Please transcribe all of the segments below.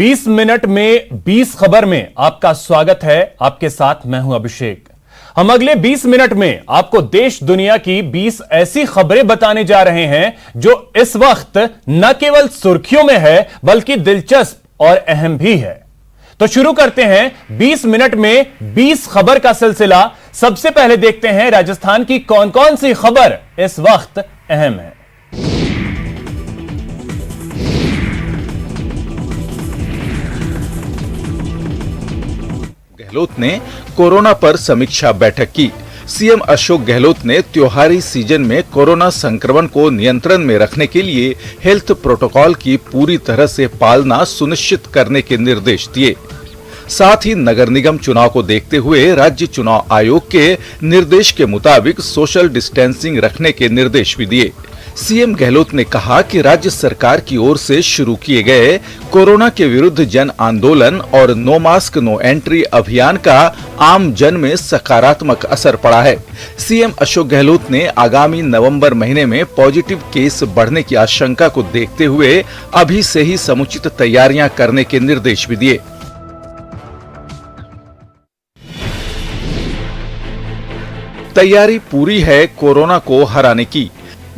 20 minute में 20 खबर में आपका स्वागत है। आपके साथ मैं हूं अभिषेक। हम अगले 20 मिनट में आपको देश दुनिया की 20 ऐसी खबरें बताने जा रहे हैं जो इस वक्त न केवल सुर्खियों में है बल्कि दिलचस्प और अहम भी है। तो शुरू करते हैं 20 मिनट में 20 खबर का सिलसिला। सबसे पहले देखते हैं राजस्थान की कौन कौन सी खबर इस वक्त अहम है। गहलोत ने कोरोना पर समीक्षा बैठक की। सीएम अशोक गहलोत ने त्योहारी सीजन में कोरोना संक्रमण को नियंत्रण में रखने के लिए हेल्थ प्रोटोकॉल की पूरी तरह से पालना सुनिश्चित करने के निर्देश दिए। साथ ही नगर निगम चुनाव को देखते हुए राज्य चुनाव आयोग के निर्देश के मुताबिक सोशल डिस्टेंसिंग रखने के निर्देश भी दिए। सीएम गहलोत ने कहा कि राज्य सरकार की ओर से शुरू किए गए कोरोना के विरुद्ध जन आंदोलन और नो मास्क नो एंट्री अभियान का आम जन में सकारात्मक असर पड़ा है। सीएम अशोक गहलोत ने आगामी नवंबर महीने में पॉजिटिव केस बढ़ने की आशंका को देखते हुए अभी से ही समुचित तैयारियां करने के निर्देश भी दिए। तैयारी पूरी है कोरोना को हराने की।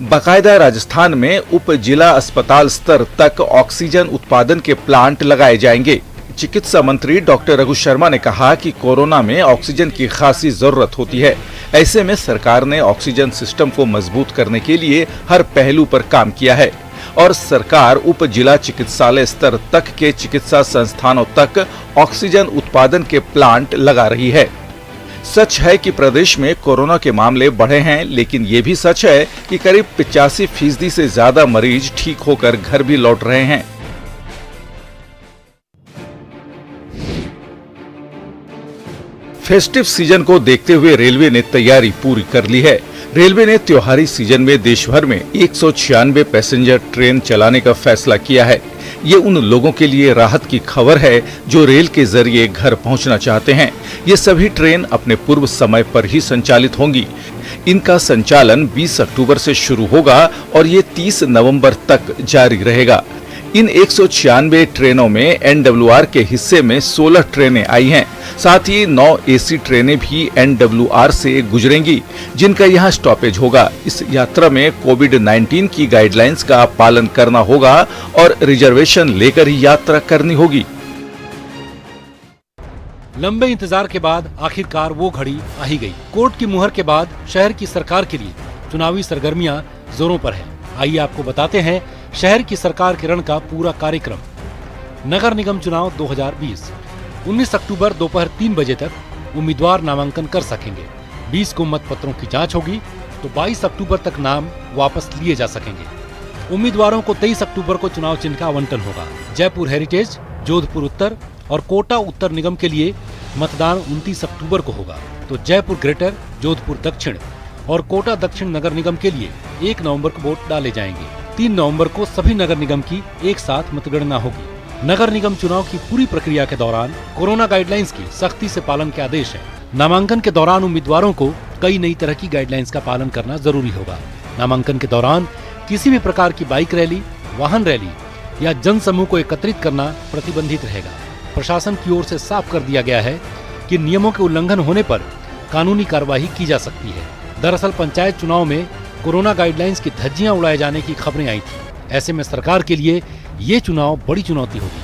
बाकायदा राजस्थान में उप जिला अस्पताल स्तर तक ऑक्सीजन उत्पादन के प्लांट लगाए जाएंगे। चिकित्सा मंत्री डॉक्टर रघु शर्मा ने कहा कि कोरोना में ऑक्सीजन की खासी जरूरत होती है। ऐसे में सरकार ने ऑक्सीजन सिस्टम को मजबूत करने के लिए हर पहलू पर काम किया है और सरकार उप जिला चिकित्सालय स्तर तक के चिकित्सा संस्थानों तक ऑक्सीजन उत्पादन के प्लांट लगा रही है। सच है कि प्रदेश में कोरोना के मामले बढ़े हैं, लेकिन ये भी सच है कि करीब 85% से ज्यादा मरीज ठीक होकर घर भी लौट रहे हैं। फेस्टिव सीजन को देखते हुए रेलवे ने तैयारी पूरी कर ली है। रेलवे ने त्योहारी सीजन में देश भर में 196 पैसेंजर ट्रेन चलाने का फैसला किया है। ये उन लोगों के लिए राहत की खबर है जो रेल के जरिए घर पहुंचना चाहते हैं। ये सभी ट्रेन अपने पूर्व समय पर ही संचालित होंगी। इनका संचालन 20 अक्टूबर से शुरू होगा और ये 30 नवंबर तक जारी रहेगा। इन 196 ट्रेनों में एनडब्ल्यूआर के हिस्से में 16 ट्रेनें आई हैं। साथ ही 9 एसी ट्रेनें भी एनडब्ल्यूआर से गुजरेंगी, जिनका यहां स्टॉपेज होगा। इस यात्रा में कोविड-19 की गाइडलाइंस का पालन करना होगा और रिजर्वेशन लेकर ही यात्रा करनी होगी। लंबे इंतजार के बाद आखिरकार वो घड़ी आ ही गई। कोर्ट की मुहर के बाद शहर की सरकार के लिए चुनावी सरगर्मियां जोरों पर है। आइए आपको बताते हैं शहर की सरकार के रण का पूरा कार्यक्रम। नगर निगम चुनाव 2020 19 अक्टूबर दोपहर 3 बजे तक उम्मीदवार नामांकन कर सकेंगे। 20 को मतपत्रों की जांच होगी तो 22 अक्टूबर तक नाम वापस लिए जा सकेंगे। उम्मीदवारों को 23 अक्टूबर को चुनाव चिन्ह का आवंटन होगा। जयपुर हेरिटेज, जोधपुर उत्तर और कोटा उत्तर निगम के लिए मतदान 29 अक्टूबर को होगा तो जयपुर ग्रेटर, जोधपुर दक्षिण और कोटा दक्षिण नगर निगम के लिए 1 नवंबर को वोट डाले जाएंगे। 3 नवंबर को सभी नगर निगम की एक साथ मतगणना होगी। नगर निगम चुनाव की पूरी प्रक्रिया के दौरान कोरोना गाइडलाइंस की सख्ती से पालन के आदेश है। नामांकन के दौरान उम्मीदवारों को कई नई तरह की गाइडलाइंस का पालन करना जरूरी होगा। नामांकन के दौरान किसी भी प्रकार की बाइक रैली, वाहन रैली या जन समूह को एकत्रित करना प्रतिबंधित रहेगा। प्रशासन की ओर से साफ कर दिया गया है कि नियमों के उल्लंघन होने पर कानूनी कार्रवाई की जा सकती है। दरअसल पंचायत चुनाव में कोरोना गाइडलाइंस की धज्जियां उड़ाए जाने की खबरें आई थी। ऐसे में सरकार के लिए ये चुनाव बड़ी चुनौती होगी।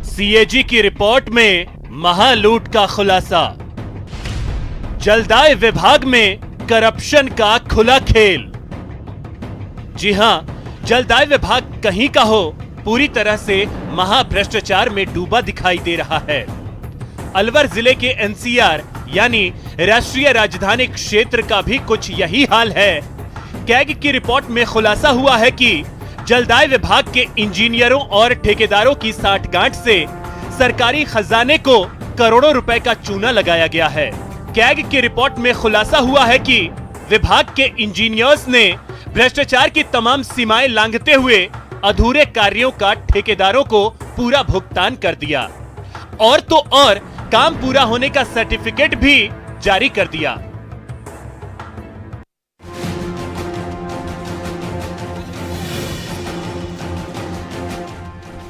सीएजी की रिपोर्ट में महालूट का खुलासा। जलदाय विभाग में करप्शन का खुला खेल। जी हां, जलदाय विभाग कहीं का हो पूरी तरह से महाभ्रष्टाचार में डूबा दिखाई दे रहा है। अलवर जिले के एनसीआर यानी राष्ट्रीय राजधानी क्षेत्र का भी कुछ यही हाल है। कैग की रिपोर्ट में खुलासा हुआ है कि जलदाय विभाग के इंजीनियरों और ठेकेदारों की साठगांठ से सरकारी खजाने को करोड़ों रुपए का चूना लगाया गया है। कैग की रिपोर्ट में खुलासा हुआ है कि विभाग के इंजीनियर्स ने भ्रष्टाचार की तमाम सीमाएं लांघते हुए अधूरे कार्यों का ठेकेदारों को पूरा भुगतान कर दिया और तो और काम पूरा होने का सर्टिफिकेट भी जारी कर दिया।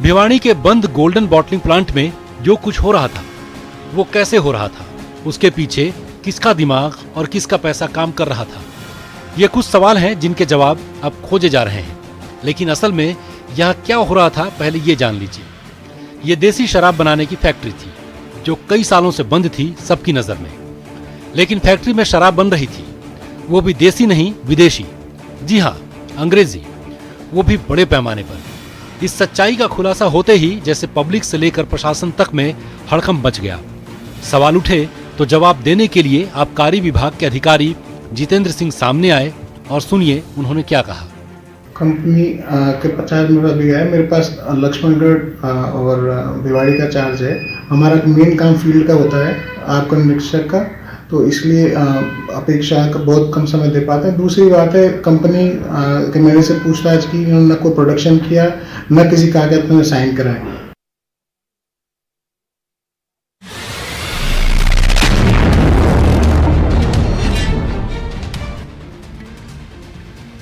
भिवाड़ी के बंद गोल्डन बॉटलिंग प्लांट में जो कुछ हो रहा था वो कैसे हो रहा था, उसके पीछे किसका दिमाग और किसका पैसा काम कर रहा था, ये कुछ सवाल हैं जिनके जवाब अब खोजे जा रहे हैं। लेकिन असल में यह क्या हो रहा था पहले ये जान लीजिए। ये देसी शराब बनाने की फैक्ट्री थी जो कई सालों से बंद थी सबकी नजर में। लेकिन फैक्ट्री में शराब बन रही थी, वो भी देसी नहीं विदेशी, जी हाँ अंग्रेजी, वो भी बड़े पैमाने पर। इस सच्चाई का खुलासा होते ही जैसे पब्लिक से लेकर प्रशासन तक में हड़कंप मच गया। सवाल उठे तो जवाब देने के लिए आबकारी विभाग के अधिकारी जितेंद्र सिंह सामने आए और सुनिए उन्होंने क्या कहा। कंपनी के 50 मेंबर अभी है, मेरे पास लक्ष्मणगढ़ और भिवाड़ी का चार्ज है। हमारा मेन काम फील्ड का होता है, आपका निरीक्षक का, तो इसलिए अपेक्षा का बहुत कम समय दे पाते हैं। दूसरी बात है, कंपनी के मेरे से पूछताछ की, न कोई प्रोडक्शन किया, न किसी कागज में साइन कराए।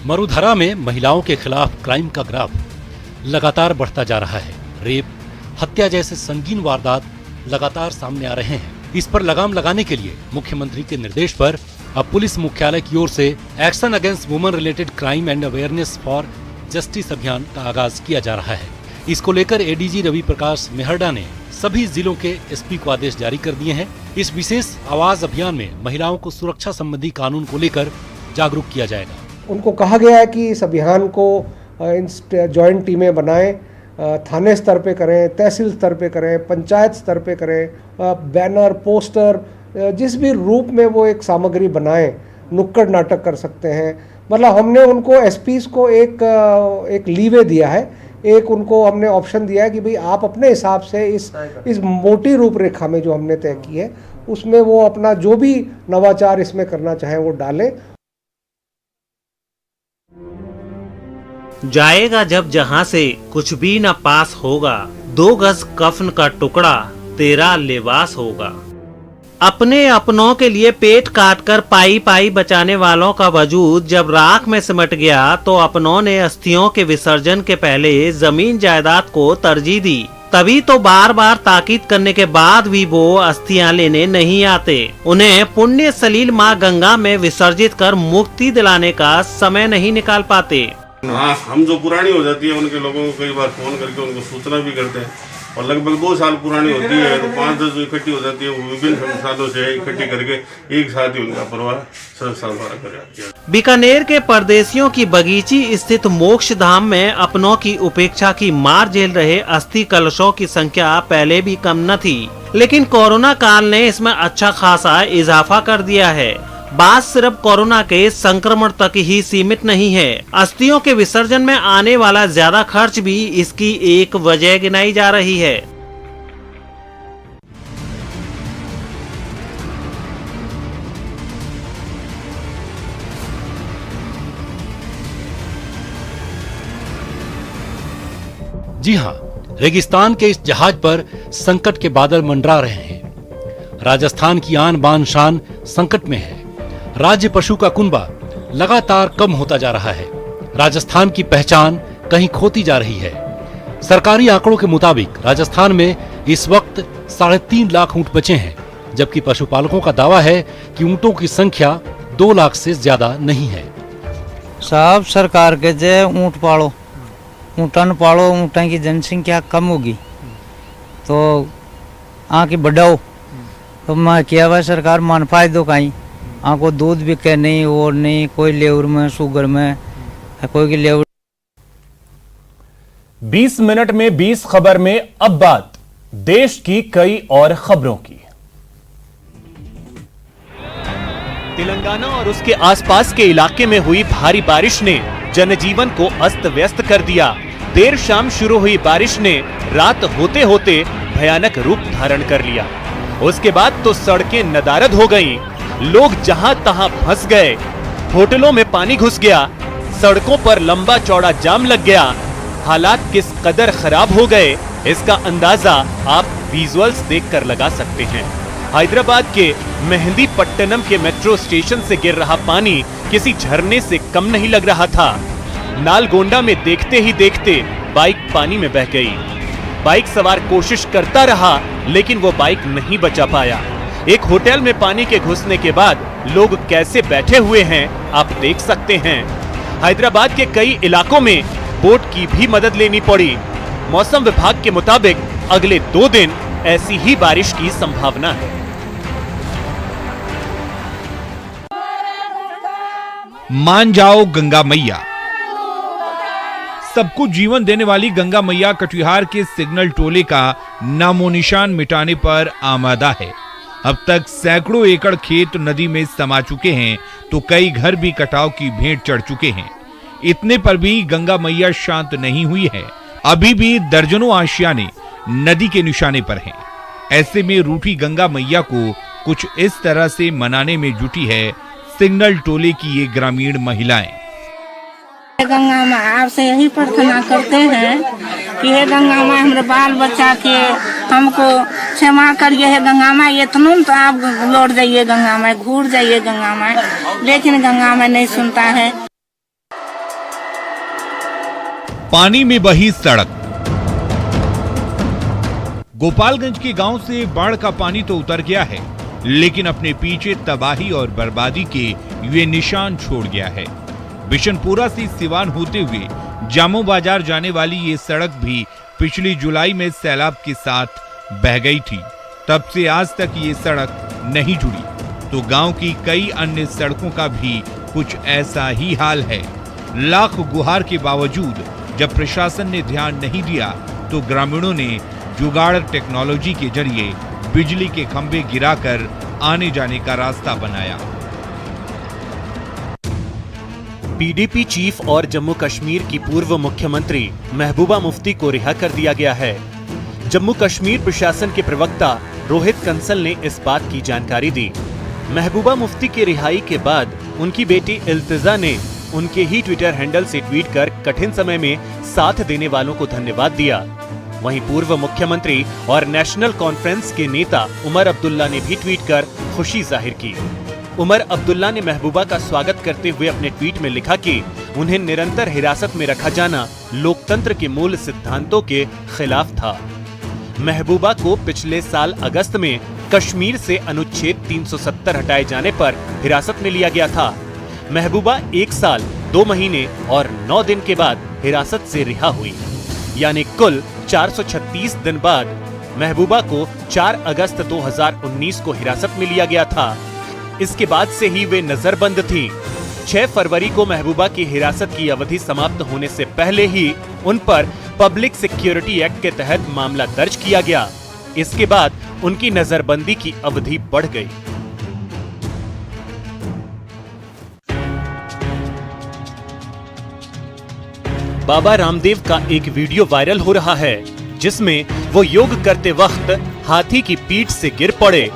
मरुधरा में महिलाओं के खिलाफ क्राइम का ग्राफ लगातार बढ़ता जा रहा है। रेप, हत्या जैसे संगीन वारदात लगातार सामने आ रहे हैं। इस पर लगाम लगाने के लिए मुख्यमंत्री के निर्देश पर अब पुलिस मुख्यालय की ओर से action against women related crime and awareness for justice अभियान का आगाज किया जा रहा है। इसको लेकर एडीजी रवि प्रकाश मेहरडा ने सभी जिलों के एसपी को आदेश जारी कर दिए हैं। इस विशेष आवाज अभियान में महिलाओं को सुरक्षा संबंधी कानून को लेकर जागरूक किया जाएगा। उनको कहा गया है कि इस अभियान को जॉइंट टीमें बनाएं, थाने स्तर पे करें, तहसील स्तर पे करें, पंचायत स्तर पे करें, बैनर, पोस्टर, जिस भी रूप में वो एक सामग्री बनाएं, नुक्कड़ नाटक कर सकते हैं। मतलब हमने उनको एसपीज को एक लीवे दिया है, एक उनको हमने ऑप्शन दिया है कि भाई आप अपने हिसाब से इस मोटी रूपरेखा में जो हमने तय की है उसमें वो अपना जो भी नवाचार इसमें करना चाहें वो डालें। जाएगा जब जहां से कुछ भी न पास होगा, 2 गज कफन का टुकड़ा तेरा लिबास होगा। अपने अपनों के लिए पेट काट कर पाई पाई बचाने वालों का वजूद जब राख में सिमट गया तो अपनों ने अस्थियों के विसर्जन के पहले जमीन जायदाद को तरजीह दी। तभी तो बार बार ताकीद करने के बाद भी वो अस्थियां लेने नहीं आते। उन्हें पुण्य सलील माँ गंगा में विसर्जित कर मुक्ति दिलाने का समय नहीं निकाल पाते। हाँ, हम जो पुरानी हो जाती है उनके लोगों को कई बार फोन करके उनको सूचना भी करते हैं, और लगभग 2 साल पुरानी होती है तो 5-10 जो इकट्ठी हो जाती है वो विभिन्न सालों से इकट्ठी करके एक साथ ही उनका परिवार सरसाल कर जाती है। बीकानेर के परदेसियों की बगीची स्थित मोक्ष धाम में अपनों की उपेक्षा की मार झेल रहे अस्थि कलशों की संख्या पहले भी कम न थी, लेकिन कोरोना काल ने इसमें अच्छा खासा इजाफा कर दिया है। बात सिर्फ कोरोना के संक्रमण तक ही सीमित नहीं है, अस्थियों के विसर्जन में आने वाला ज्यादा खर्च भी इसकी एक वजह गिनाई जा रही है। जी हाँ, रेगिस्तान के इस जहाज पर संकट के बादल मंडरा रहे हैं। राजस्थान की आन बान शान संकट में है। राज्य पशु का कुनबा लगातार कम होता जा रहा है। राजस्थान की पहचान कहीं खोती जा रही है। सरकारी आंकड़ों के मुताबिक राजस्थान में इस वक्त 3.5 लाख ऊंट बचे हैं, जबकि पशुपालकों का दावा है कि ऊंटों की संख्या 2 लाख से ज्यादा नहीं है। साहब, सरकार के जे ऊंट पालो, ऊँटन पालो, ऊँटन की जनसंख्या कम होगी तो आके बढ़ाओ, तो मैं किया हुआ सरकार मान फायदो कहीं आको दूध बिके नहीं, और नहीं कोई लेवर में, शुगर में, कोई की लेवर। 20 मिनट में 20 खबर में अब बात देश की कई और खबरों की। तेलंगाना और उसके आसपास के इलाके में हुई भारी बारिश ने जनजीवन को अस्त व्यस्त कर दिया। देर शाम शुरू हुई बारिश ने रात होते होते भयानक रूप धारण कर लिया। उसके बाद तो सड़कें नदारद हो गईं, लोग जहां तहां फंस गए, होटलों में पानी घुस गया, सड़कों पर लंबा चौड़ा जाम लग गया। हालात किस कदर खराब हो गए इसका अंदाजा आप विजुअल्स देखकर लगा सकते हैं। हैदराबाद के मेहंदीपट्टनम के मेट्रो स्टेशन से गिर रहा पानी किसी झरने से कम नहीं लग रहा था। नालगोंडा में देखते ही देखते बाइक पानी में बह गई। बाइक सवार कोशिश करता रहा, लेकिन वो बाइक नहीं बचा पाया। एक होटल में पानी के घुसने के बाद लोग कैसे बैठे हुए हैं आप देख सकते हैं। हैदराबाद के कई इलाकों में बोट की भी मदद लेनी पड़ी। मौसम विभाग के मुताबिक अगले 2 दिन ऐसी ही बारिश की संभावना है। मान जाओ गंगा मैया। सबको जीवन देने वाली गंगा मैया कटिहार के सिग्नल टोले का नामोनिशान मिटाने पर आमादा है। अब तक सैकड़ों एकड़ खेत नदी में समा चुके हैं, तो कई घर भी कटाव की भेंट चढ़ चुके हैं। इतने पर भी गंगा मैया शांत नहीं हुई है। अभी भी दर्जनों आशियाने नदी के निशाने पर हैं। ऐसे में रूठी गंगा मैया को कुछ इस तरह से मनाने में जुटी है सिग्नल टोले की ये ग्रामीण महिलाएं। गंगा माँ आपसे यही प्रार्थना करते हैं कि हे गंगा माँ हमारे बाल बच्चा के हमको क्षमा करिए। हे गंगा माँ इतना तो आप लौट जाइए, गंगा माँ घूर जाइए गंगा माँ, लेकिन गंगा माँ नहीं सुनता है। पानी में बही सड़क। गोपालगंज के गांव से बाढ़ का पानी तो उतर गया है, लेकिन अपने पीछे तबाही और बर्बादी के ये निशान छोड़ गया है। बिशनपुरा से सिवान होते हुए जामो बाजार जाने वाली ये सड़क भी पिछली जुलाई में सैलाब के साथ बह गई थी। तब से आज तक ये सड़क नहीं जुड़ी, तो गांव की कई अन्य सड़कों का भी कुछ ऐसा ही हाल है। लाख गुहार के बावजूद जब प्रशासन ने ध्यान नहीं दिया, तो ग्रामीणों ने जुगाड़ टेक्नोलॉजी के जरिए बिजली के खंभे गिराकर आने जाने का रास्ता बनाया। पीडीपी चीफ और जम्मू कश्मीर की पूर्व मुख्यमंत्री महबूबा मुफ्ती को रिहा कर दिया गया है। जम्मू कश्मीर प्रशासन के प्रवक्ता रोहित कंसल ने इस बात की जानकारी दी। महबूबा मुफ्ती की रिहाई के बाद उनकी बेटी इल्तिजा ने उनके ही ट्विटर हैंडल से ट्वीट कर कठिन समय में साथ देने वालों को धन्यवाद दिया। वहीं पूर्व मुख्यमंत्री और नेशनल कॉन्फ्रेंस के नेता उमर अब्दुल्ला ने भी ट्वीट कर खुशी जाहिर की। उमर अब्दुल्ला ने महबूबा का स्वागत करते हुए अपने ट्वीट में लिखा कि उन्हें निरंतर हिरासत में रखा जाना लोकतंत्र के मूल सिद्धांतों के खिलाफ था। महबूबा को पिछले साल अगस्त में कश्मीर से अनुच्छेद 370 हटाए जाने पर हिरासत में लिया गया था। महबूबा 1 साल 2 महीने और 9 दिन के बाद हिरासत से रिहा हुई, यानी कुल 436 दिन बाद महबूबा को 4 अगस्त 2019 को हिरासत में लिया गया था। इसके बाद से ही वे नजरबंद थी। 6 फरवरी को महबूबा की हिरासत की अवधि समाप्त होने से पहले ही उन पर पब्लिक सिक्योरिटी एक्ट के तहत मामला दर्ज किया गया। इसके बाद उनकी नजरबंदी की अवधि बढ़ गई। बाबा रामदेव का एक वीडियो वायरल हो रहा है, जिसमें वो योग करते वक्त हाथी की पीठ से गिर पड़े।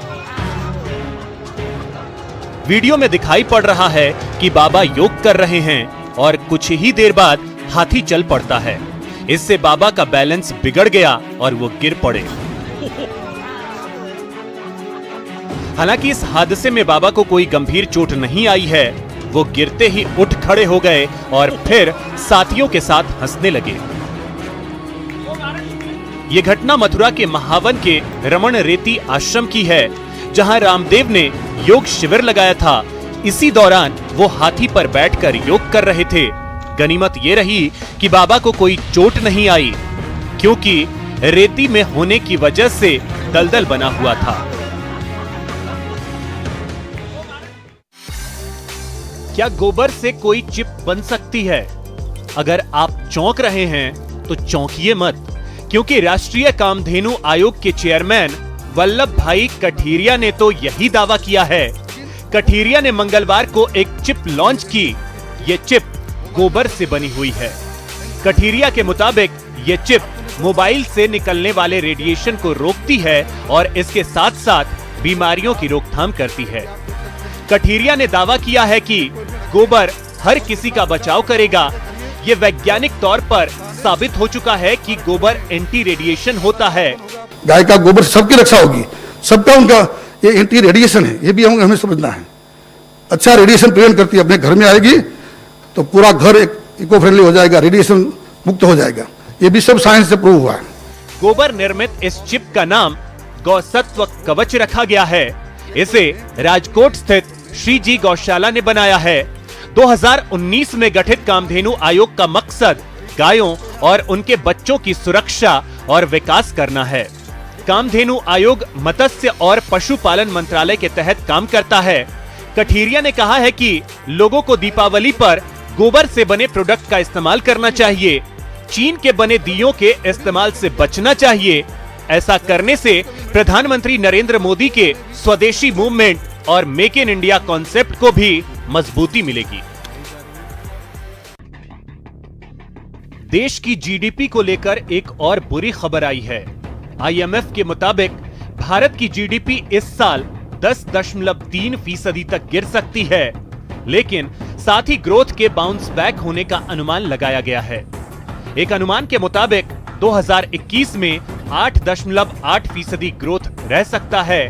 वीडियो में दिखाई पड़ रहा है कि बाबा योग कर रहे हैं और कुछ ही देर बाद हाथी चल पड़ता है। इससे बाबा का बैलेंस बिगड़ गया और वो गिर पड़े। हालांकि इस हादसे में बाबा को कोई गंभीर चोट नहीं आई है। वो गिरते ही उठ खड़े हो गए और फिर साथियों के साथ हंसने लगे। ये घटना मथुरा के महावन के रमण रेती आश्रम की है, जहां रामदेव ने योग शिविर लगाया था। इसी दौरान वो हाथी पर बैठकर योग कर रहे थे। गनीमत ये रही कि बाबा को कोई चोट नहीं आई, क्योंकि रेती में होने की वजह से दलदल बना हुआ था। क्या गोबर से कोई चिप बन सकती है? अगर आप चौंक रहे हैं तो चौंकिए मत, क्योंकि राष्ट्रीय कामधेनु आयोग के चेयरमैन वल्लभ भाई कठीरिया ने तो यही दावा किया है। कठीरिया ने मंगलवार को एक चिप लॉन्च की। ये चिप गोबर से बनी हुई है। कठीरिया के मुताबिक ये चिप मोबाइल से निकलने वाले रेडिएशन को रोकती है और इसके साथ साथ बीमारियों की रोकथाम करती है। कठीरिया ने दावा किया है कि गोबर हर किसी का बचाव करेगा। ये वैज्ञानिक तौर पर साबित हो चुका है कि गोबर एंटी रेडिएशन होता है। गाय का गोबर सबकी रक्षा होगी, सबका उनका ये एंटी रेडिएशन है, ये भी हमें समझना है। अच्छा रेडिएशन प्रिवेंट करती है, अपने घर में आएगी तो पूरा घर एक इको फ्रेंडली हो जाएगा, रेडिएशन मुक्त हो जाएगा। ये भी सब साइंस से प्रूव हुआ है। गोबर निर्मित इस चिप का नाम गौसत्व कवच रखा गया है। इसे राजकोट स्थित श्री जी गौशाला ने बनाया है। 2019 में गठित कामधेनु आयोग का मकसद गायों और उनके बच्चों की सुरक्षा और विकास करना है। कामधेनु आयोग मत्स्य और पशुपालन मंत्रालय के तहत काम करता है। कठीरिया ने कहा है कि लोगों को दीपावली पर गोबर से बने प्रोडक्ट का इस्तेमाल करना चाहिए। चीन के बने दियों के इस्तेमाल से बचना चाहिए। ऐसा करने से प्रधानमंत्री नरेंद्र मोदी के स्वदेशी मूवमेंट और मेक इन इंडिया कॉन्सेप्ट को भी मजबूती मिलेगी। देश की जीडीपी को लेकर एक और बुरी खबर आई है। आईएमएफ के मुताबिक भारत की जीडीपी इस साल 10.3% तक गिर सकती है, लेकिन साथ ही ग्रोथ के बाउंस बैक होने का अनुमान लगाया गया है। एक अनुमान के मुताबिक 2021 में 8.8% ग्रोथ रह सकता है।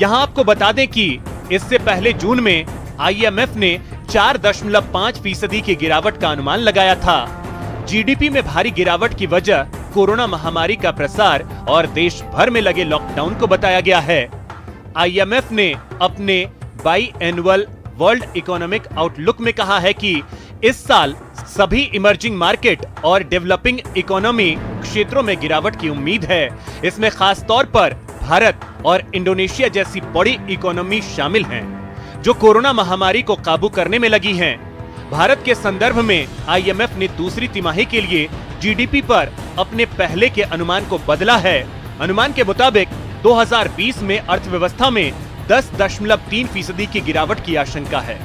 यहां आपको बता दें कि इससे पहले जून में आईएमएफ ने 4.5% की गिरावट का अनुमान लगाया था। जीडीपी में भारी गिरावट की वजह कोरोना महामारी का प्रसार और देश भर में लगे लॉकडाउन को बताया गया है। आईएमएफ ने अपने बाईएनुअल वर्ल्ड इकोनॉमिक आउटलुक में कहा है कि इस साल सभी इमर्जिंग मार्केट और डेवलपिंग इकोनॉमी क्षेत्रों में गिरावट की उम्मीद है। इसमें खास तौर पर भारत और इंडोनेशिया जैसी बड़ी इकोनॉमी शामिल हैं, जो कोरोना महामारी को काबू करने में लगी हैं। भारत के संदर्भ में आईएमएफ ने दूसरी तिमाही के लिए जीडीपी पर अपने पहले के अनुमान को बदला है। अनुमान के मुताबिक 2020 में अर्थव्यवस्था में 10.3% की गिरावट की आशंका है।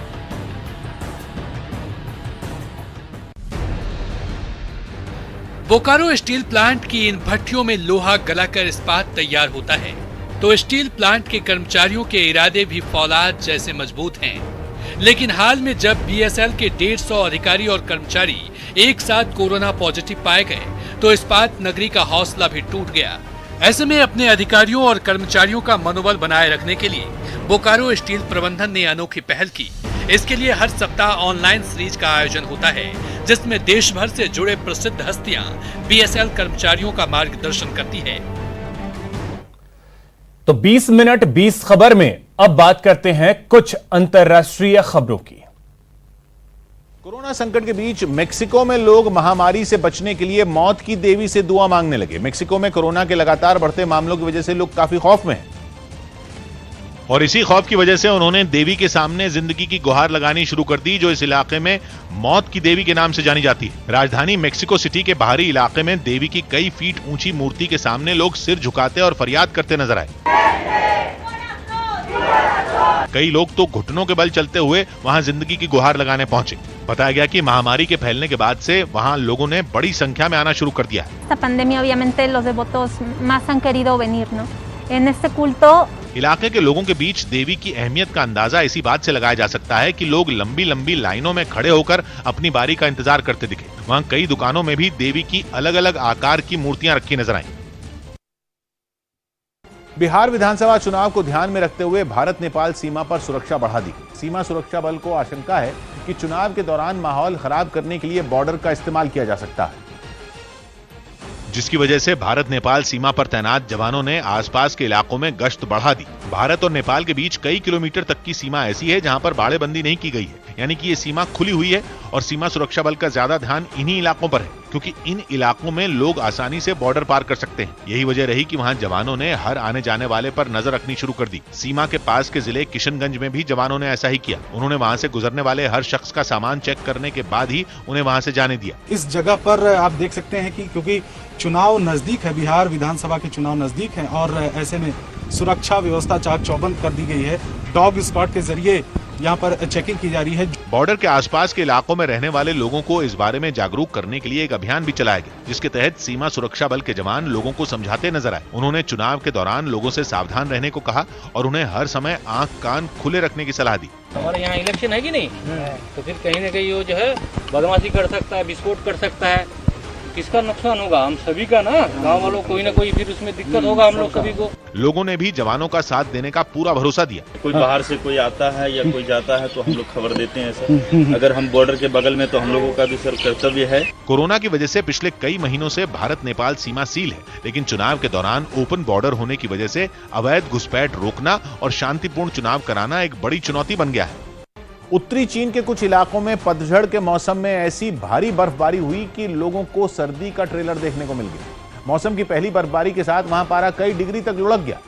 बोकारो स्टील प्लांट की इन भट्टियों में लोहा गलाकर इस्पात तैयार होता है, तो स्टील प्लांट के कर्मचारियों के इरादे भी फौलाद जैसे मजबूत हैं। लेकिन हाल में जब बीएसएल के 150 अधिकारी और कर्मचारी एक साथ कोरोना पॉजिटिव पाए गए, तो इस्पात नगरी का हौसला भी टूट गया। ऐसे में अपने अधिकारियों और कर्मचारियों का मनोबल बनाए रखने के लिए बोकारो स्टील प्रबंधन ने अनोखी पहल की। इसके लिए हर सप्ताह ऑनलाइन सीरीज का आयोजन होता है, जिसमें देश भर से जुड़े प्रसिद्ध हस्तियां बीएसएल कर्मचारियों का मार्गदर्शन करती है। तो 20 मिनट 20 खबर में अब बात करते हैं कुछ अंतर्राष्ट्रीय खबरों की। कोरोना संकट के बीच मेक्सिको में लोग महामारी से बचने के लिए मौत की देवी से दुआ मांगने लगे। मेक्सिको में कोरोना के लगातार बढ़ते मामलों की वजह से लोग काफी खौफ में हैं। और इसी खौफ की वजह से उन्होंने देवी के सामने जिंदगी की गुहार लगानी शुरू कर दी, जो इस इलाके में मौत की देवी के नाम से जानी जाती है। राजधानी मेक्सिको सिटी के बाहरी इलाके में देवी की कई फीट ऊंची मूर्ति के सामने लोग सिर झुकाते और फरियाद करते नजर आए। कई लोग तो घुटनों के बल चलते हुए वहां जिंदगी की गुहार लगाने पहुंचे। बताया गया कि महामारी के फैलने के बाद से वहां लोगों ने बड़ी संख्या में आना शुरू कर दिया है। इलाके के लोगों के बीच देवी की अहमियत का अंदाजा इसी बात से लगाया जा सकता है कि लोग लंबी लंबी लाइनों में खड़े होकर अपनी बारी का इंतजार करते दिखे। वहां कई दुकानों में भी देवी की अलग अलग आकार की मूर्तियां रखी नजर आईं। बिहार विधानसभा चुनाव को ध्यान में रखते हुए भारत नेपाल सीमा पर सुरक्षा बढ़ा दी। सीमा सुरक्षा बल को आशंका है कि चुनाव के दौरान माहौल खराब करने के लिए बॉर्डर का इस्तेमाल किया जा सकता है, जिसकी वजह से भारत नेपाल सीमा पर तैनात जवानों ने आसपास के इलाकों में गश्त बढ़ा दी। भारत और नेपाल के बीच कई किलोमीटर तक की सीमा ऐसी है जहां पर बाड़ेबंदी नहीं की गई है, यानी कि ये सीमा खुली हुई है और सीमा सुरक्षा बल का ज्यादा ध्यान इन्हीं इलाकों पर है, क्योंकि इन इलाकों में लोग आसानी से बॉर्डर पार कर सकते हैं। यही वजह रही कि वहां जवानों ने हर आने जाने वाले पर नजर रखनी शुरू कर दी। सीमा के पास के जिले किशनगंज में भी जवानों ने ऐसा ही किया। उन्होंने वहां से गुजरने वाले हर शख्स का सामान चेक करने के बाद ही उन्हें वहां से जाने दिया। इस जगह पर आप देख सकते हैं कि क्योंकि चुनाव नजदीक है, बिहार विधानसभा के चुनाव नजदीक है और ऐसे में सुरक्षा व्यवस्था चाक चौबंद कर दी गई है। डॉग स्क्वाड के जरिए यहाँ पर चेकिंग की जा रही है। बॉर्डर के आसपास के इलाकों में रहने वाले लोगों को इस बारे में जागरूक करने के लिए एक अभियान भी चलाया गया, जिसके तहत सीमा सुरक्षा बल के जवान लोगों को समझाते नजर आए। उन्होंने चुनाव के दौरान लोगों से सावधान रहने को कहा और उन्हें हर समय आंख कान खुले रखने की सलाह दी। हमारे यहाँ इलेक्शन है कि नहीं, तो फिर कहीं न कहीं वो जो है बदमाशी कर सकता है, विस्फोट कर सकता है, किसका नुकसान होगा? हम सभी का ना, गांव वालों कोई ना कोई फिर उसमें दिक्कत होगा हम लोग सभी को। लोगों ने भी जवानों का साथ देने का पूरा भरोसा दिया। कोई बाहर से कोई आता है या कोई जाता है तो हम लोग खबर देते हैं सर। अगर हम बॉर्डर के बगल में तो हम लोगों का भी सर कर्तव्य है। कोरोना की वजह से पिछले कई महीनों से भारत नेपाल सीमा सील है, लेकिन चुनाव के दौरान ओपन बॉर्डर होने की वजह से अवैध घुसपैठ रोकना और शांतिपूर्ण चुनाव कराना एक बड़ी चुनौती बन गया है। उत्तरी चीन के कुछ इलाकों में पतझड़ के मौसम में ऐसी भारी बर्फबारी हुई कि लोगों को सर्दी का ट्रेलर देखने को मिल गया। मौसम की पहली बर्फबारी के साथ वहां पारा कई डिग्री तक लुढ़क गया।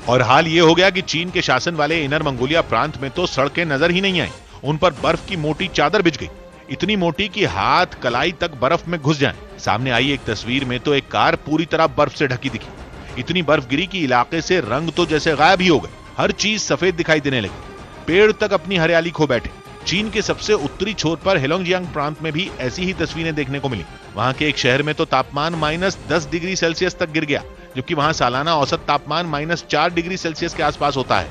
और हाल ये हो गया कि चीन के शासन वाले इनर मंगोलिया प्रांत में तो सड़कें नजर ही नहीं आई, उन पर बर्फ की मोटी चादर बिछ गई, इतनी मोटी कि हाथ कलाई तक बर्फ में घुस जाए। सामने आई एक तस्वीर में तो एक कार पूरी तरह बर्फ से ढकी दिखी। इतनी बर्फ गिरी कि इलाके से रंग तो जैसे गायब ही हो गए, हर चीज सफेद दिखाई देने लगी, पेड़ तक अपनी हरियाली खो बैठे। चीन के सबसे उत्तरी छोर पर हेलोंगजियांग प्रांत में भी ऐसी ही तस्वीरें देखने को मिली। वहां के एक शहर में तो तापमान -10 डिग्री सेल्सियस तक गिर गया, जबकि वहां सालाना औसत तापमान -4 डिग्री सेल्सियस के आसपास होता है।